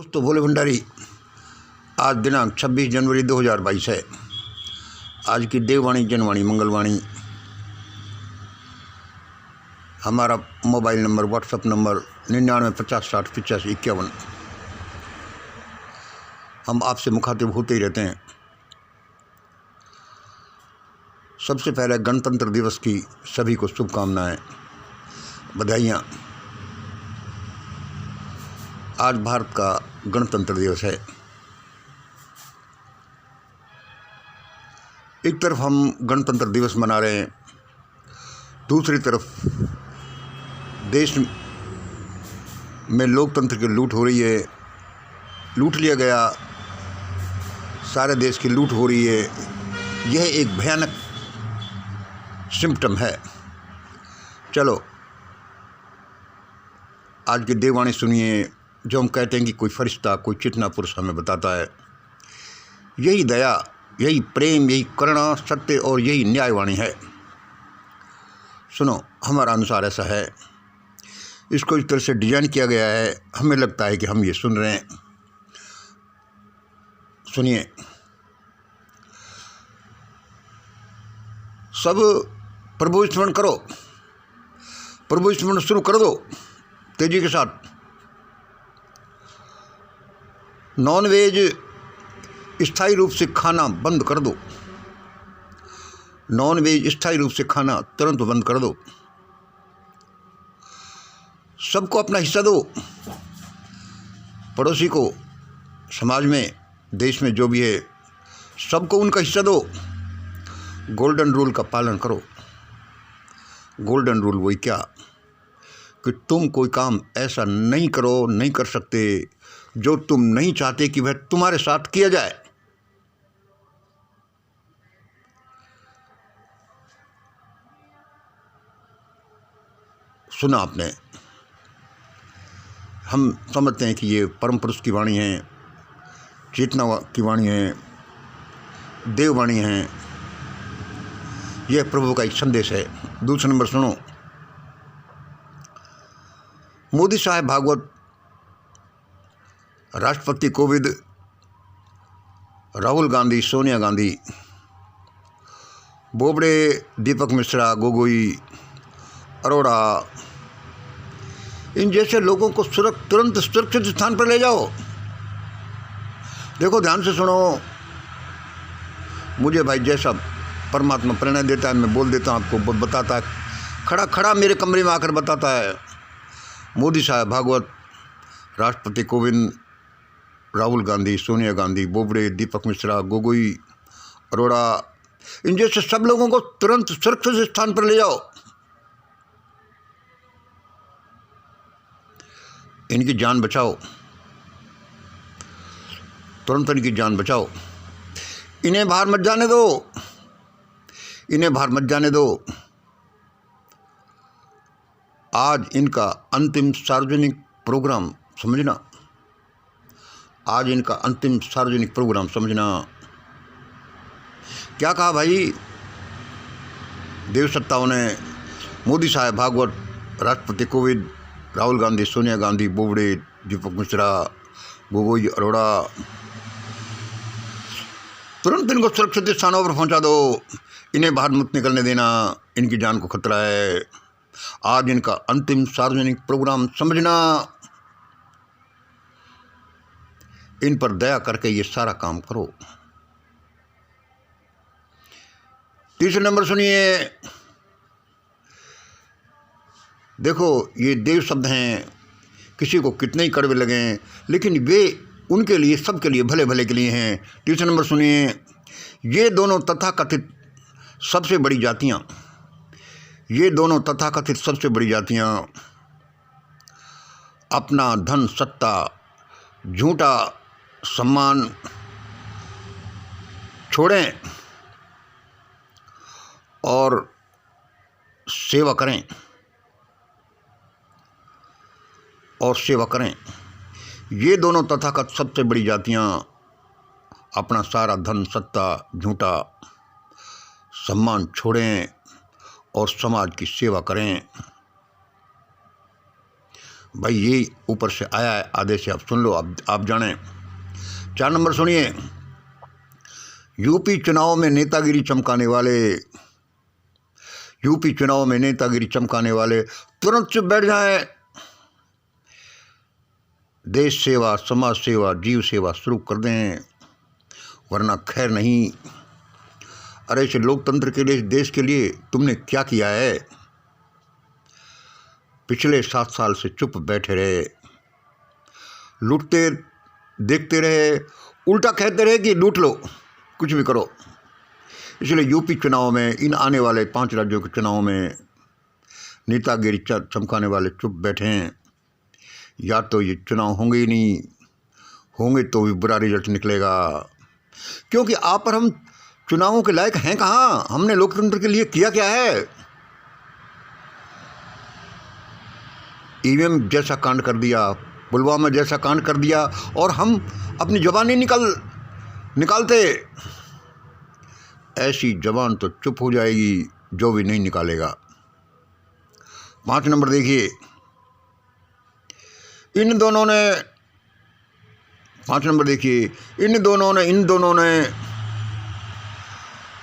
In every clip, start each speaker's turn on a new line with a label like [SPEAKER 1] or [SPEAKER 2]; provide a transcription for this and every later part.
[SPEAKER 1] दोस्तों भोले भंडारी, आज दिनांक 26 जनवरी 2022 है। आज की देववाणी जनवाणी मंगलवाणी। हमारा मोबाइल नंबर व्हाट्सअप नंबर 9950608551। हम आपसे मुखातिब होते ही रहते हैं। सबसे पहले गणतंत्र दिवस की सभी को शुभकामनाएं, बधाइयाँ। आज भारत का गणतंत्र दिवस है। एक तरफ हम गणतंत्र दिवस मना रहे हैं, दूसरी तरफ देश में लोकतंत्र की लूट हो रही है। लूट लिया गया, सारे देश की लूट हो रही है। यह एक भयानक सिम्पटम है। चलो आज की देववाणी सुनिए, जो हम कहते हैं कि कोई फरिश्ता, कोई चितना पुरुष हमें बताता है। यही दया, यही प्रेम, यही करुणा, सत्य और यही न्यायवाणी है। सुनो, हमारा अनुसार ऐसा है। इसको इस तरह से डिजाइन किया गया है, हमें लगता है कि हम ये सुन रहे हैं। सुनिए, सब प्रभु स्मरण करो, प्रभु स्मरण शुरू कर दो तेजी के साथ। नॉन वेज स्थायी रूप से खाना बंद कर दो। नॉन वेज स्थायी रूप से खाना तुरंत बंद कर दो। सबको अपना हिस्सा दो। पड़ोसी को, समाज में, देश में जो भी है, सबको उनका हिस्सा दो। गोल्डन रूल का पालन करो। गोल्डन रूल वही क्या कि तुम कोई काम ऐसा नहीं करो, नहीं कर सकते जो तुम नहीं चाहते कि वह तुम्हारे साथ किया जाए। सुना आपने। हम समझते हैं कि ये परम पुरुष की वाणी है, चेतना की वाणी है, देववाणी है। यह प्रभु का एक संदेश है। दूसरा नंबर सुनो, मोदी साहब भागवत, राष्ट्रपति कोविंद, राहुल गांधी, सोनिया गांधी, बोबड़े, दीपक मिश्रा, गोगोई, अरोड़ा, इन जैसे लोगों को तुरंत सुरक्षित स्थान पर ले जाओ। देखो, ध्यान से सुनो। मुझे भाई जैसा परमात्मा प्रेरणा देता है, मैं बोल देता हूँ आपको, बताता है, खड़ा खड़ा मेरे कमरे में आकर बताता है। मोदी साहब भागवत, राष्ट्रपति कोविंद, राहुल गांधी, सोनिया गांधी, बोबड़े, दीपक मिश्रा, गोगोई, अरोड़ा, इन जैसे सब लोगों को तुरंत सुरक्षित स्थान पर ले जाओ। इनकी जान बचाओ, तुरंत इनकी जान बचाओ। इन्हें बाहर मत जाने दो, इन्हें बाहर मत जाने दो। आज इनका अंतिम सार्वजनिक प्रोग्राम समझना। आज इनका अंतिम सार्वजनिक प्रोग्राम समझना। क्या कहा भाई देव सत्ताओं ने? मोदी साहब भागवत, राष्ट्रपति कोविंद, राहुल गांधी, सोनिया गांधी, बोबड़े, दीपक मिश्रा, गोगोई, अरोड़ा, तुरंत इनको सुरक्षित स्थानों पर पहुंचा दो। इन्हें बाहर मत निकलने देना, इनकी जान को खतरा है। आज इनका अंतिम सार्वजनिक प्रोग्राम समझना। इन पर दया करके ये सारा काम करो। तीसरे नंबर सुनिए। देखो, ये देव शब्द हैं, किसी को कितने ही कड़वे लगें, लेकिन वे उनके लिए, सबके लिए, भले भले के लिए हैं। तीसरे नंबर सुनिए। ये दोनों तथाकथित सबसे बड़ी जातियां, ये दोनों तथाकथित सबसे बड़ी जातियां अपना धन, सत्ता, झूठा सम्मान छोड़ें और सेवा करें, और सेवा करें। ये दोनों तथाकथित सबसे बड़ी जातियां अपना सारा धन, सत्ता, झूठा सम्मान छोड़ें और समाज की सेवा करें। भाई ये ऊपर से आया है, आदेश है, आप सुन लो, आप जानें। 4 नंबर सुनिए, यूपी चुनाव में नेतागिरी चमकाने वाले, यूपी चुनाव में नेतागिरी चमकाने वाले तुरंत चुप बैठ जाएं। देश सेवा, समाज सेवा, जीव सेवा शुरू कर दें, वरना खैर नहीं। अरे इस लोकतंत्र के लिए, देश के लिए तुमने क्या किया है? पिछले 7 साल से चुप बैठे रहे, लूटते देखते रहे, उल्टा कहते रहे कि लूट लो, कुछ भी करो। इसलिए यूपी चुनाव में, इन आने वाले 5 राज्यों के चुनाव में नेतागिरी चमकाने वाले चुप बैठे हैं। या तो ये चुनाव होंगे ही नहीं, होंगे तो भी बुरा रिजल्ट निकलेगा, क्योंकि आप पर हम चुनावों के लायक हैं कहाँ? हमने लोकतंत्र के लिए किया क्या है? ईवीएम जैसा कांड कर दिया, पुलवामा जैसा कांड कर दिया, और हम अपनी ज़बान नहीं निकालते। ऐसी ज़बान तो चुप हो जाएगी जो भी नहीं निकालेगा। 5 नंबर देखिए, इन दोनों ने 5 नंबर देखिए, इन दोनों ने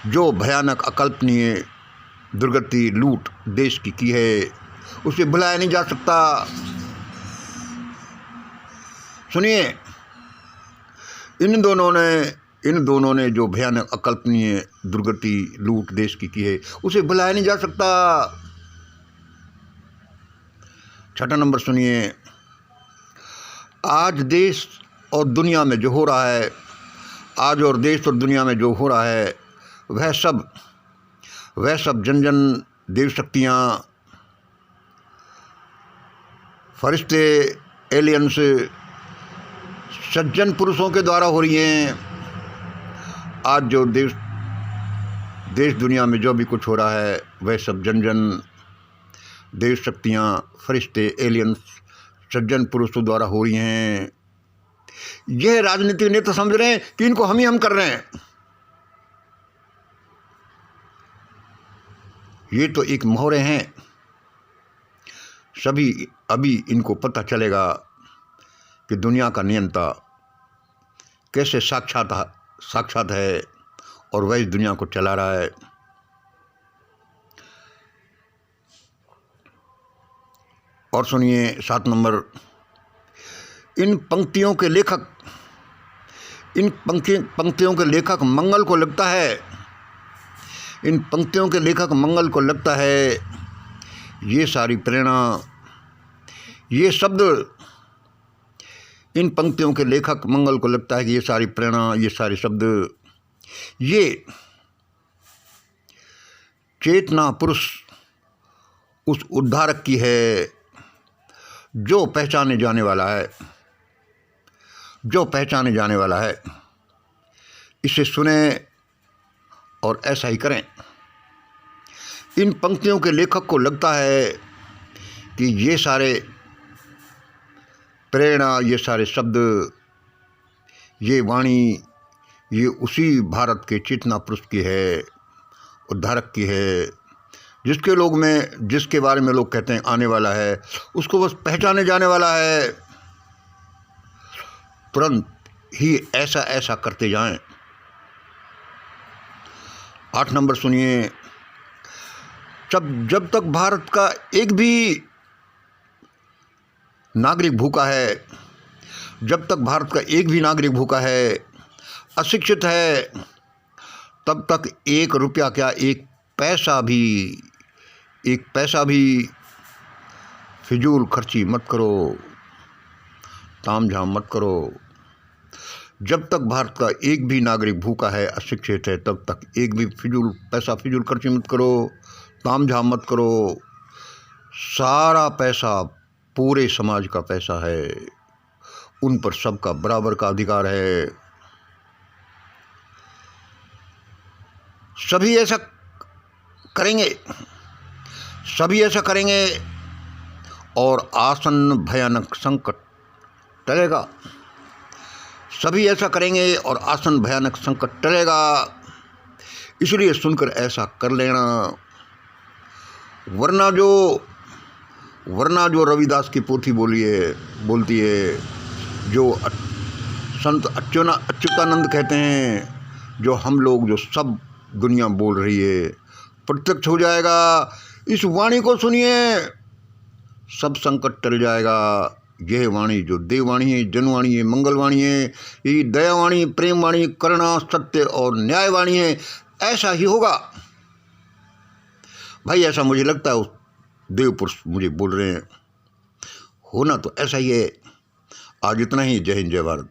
[SPEAKER 1] जो भयानक, अकल्पनीय दुर्गति, लूट देश की है, उसे भुलाया नहीं जा सकता। सुनिए, इन दोनों ने जो भयानक, अकल्पनीय दुर्गति, लूट देश की है, उसे भुलाया नहीं जा सकता। 6 नंबर सुनिए, आज देश और दुनिया में जो हो रहा है, आज और देश और दुनिया में जो हो रहा है, वह सब जन जन, देव शक्तियाँ, फरिश्ते, एलियंस, सज्जन पुरुषों के द्वारा हो रही हैं। आज जो देश दुनिया में जो भी कुछ हो रहा है, वह सब जन जन, देव शक्तियाँ, फरिश्ते, एलियंस, सज्जन पुरुषों द्वारा हो रही हैं। यह राजनीतिक नेता समझ रहे हैं कि इनको हम कर रहे हैं। ये तो एक मोहरे हैं। सभी अभी इनको पता चलेगा कि दुनिया का नियंता कैसे साक्षात है और वह इस दुनिया को चला रहा है। और सुनिए 7 नंबर, इन पंक्तियों के लेखक मंगल को लगता है, इन पंक्तियों के लेखक मंगल को लगता है ये सारी प्रेरणा, ये शब्द, इन पंक्तियों के लेखक मंगल को लगता है कि ये सारी प्रेरणा, ये सारे शब्द, ये चेतना पुरुष उस उद्धारक की है जो पहचाने जाने वाला है, इसे सुने और ऐसा ही करें। इन पंक्तियों के लेखक को लगता है कि ये सारे प्रेरणा, ये सारे शब्द, ये वाणी, ये उसी भारत के चेतना पुरुष की है, उद्धारक की है, जिसके बारे में लोग कहते हैं आने वाला है, उसको बस पहचाने जाने वाला है। तुरंत ही ऐसा करते जाएं। 8 नंबर सुनिए, जब तक भारत का एक भी नागरिक भूखा है, जब तक भारत का एक भी नागरिक भूखा है, अशिक्षित है, तब तक 1 रुपया क्या, 1 पैसा भी फिजूल खर्ची मत करो, तामझाम मत करो। जब तक भारत का एक भी नागरिक भूखा है, अशिक्षित है, तब तक एक भी फिजूल खर्ची मत करो, तामझाम मत करो। सारा पैसा पूरे समाज का पैसा है, उन पर सबका बराबर का अधिकार है। सभी ऐसा करेंगे और आसन्न भयानक संकट टलेगा। सभी ऐसा करेंगे और आसन्न भयानक संकट टलेगा। इसलिए सुनकर ऐसा कर लेना, वरना जो वरना जो रविदास की पोथी बोलती है, जो संत अच्युतानंद कहते हैं, जो हम लोग जो सब दुनिया बोल रही है, प्रत्यक्ष हो जाएगा। इस वाणी को सुनिए, सब संकट टल जाएगा। यह वाणी जो देववाणी है, जनवाणी है, मंगलवाणी है, यही दयावाणी, प्रेम वाणी, करुणा, सत्य और न्यायवाणी है। ऐसा ही होगा भाई, ऐसा मुझे लगता है। उस देव पुरुष मुझे बोल रहे हैं, होना तो ऐसा ही है। आज इतना ही। जय हिंद, जय भारत।